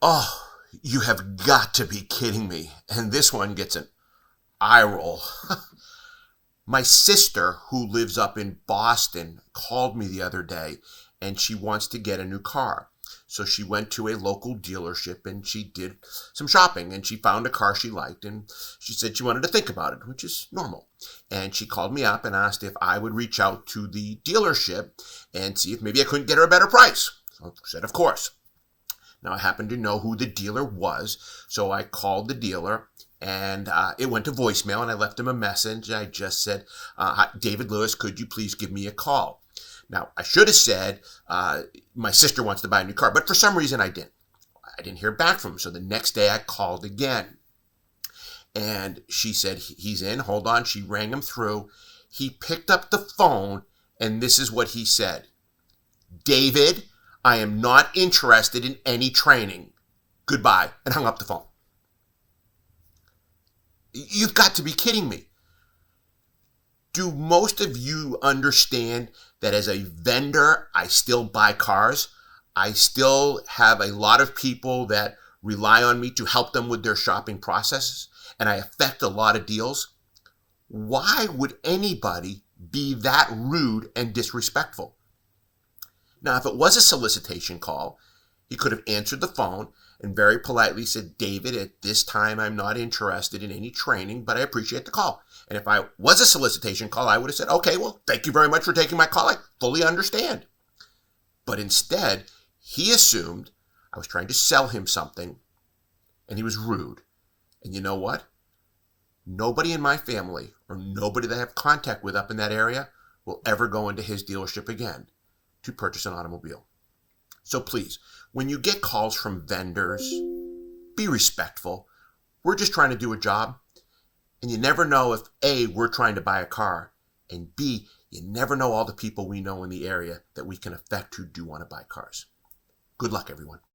Oh, you have got to be kidding me. And this one gets an eye roll. My sister, who lives up in Boston, called me the other day and she wants to get a new car. So she went to a local dealership and she did some shopping and she found a car she liked and she said she wanted to think about it, which is normal. And she called me up and asked if I would reach out to the dealership and see if maybe I couldn't get her a better price. So I said, of course. Now, I happened to know who the dealer was, so I called the dealer, and it went to voicemail, and I left him a message. I just said, "Hi, David Lewis, could you please give me a call?" Now, I should have said, my sister wants to buy a new car, but for some reason I didn't. I didn't hear back from him, so the next day I called again, and she said, he's in, hold on. She rang him through. He picked up the phone, and this is what he said. "David, I am not interested in any training. Goodbye," and hung up the phone. You've got to be kidding me. Do most of you understand that as a vendor, I still buy cars? I still have a lot of people that rely on me to help them with their shopping processes, and I affect a lot of deals. Why would anybody be that rude and disrespectful? Now, if it was a solicitation call, he could have answered the phone and very politely said, "David, at this time, I'm not interested in any training, but I appreciate the call." And if I was a solicitation call, I would have said, "Okay, well, thank you very much for taking my call. I fully understand." But instead, he assumed I was trying to sell him something, and he was rude. And you know what? Nobody in my family or nobody that I have contact with up in that area will ever go into his dealership again to purchase an automobile. So please, when you get calls from vendors, be respectful. We're just trying to do a job. And you never know if A, we're trying to buy a car, and B, you never know all the people we know in the area that we can affect who do want to buy cars. Good luck, everyone.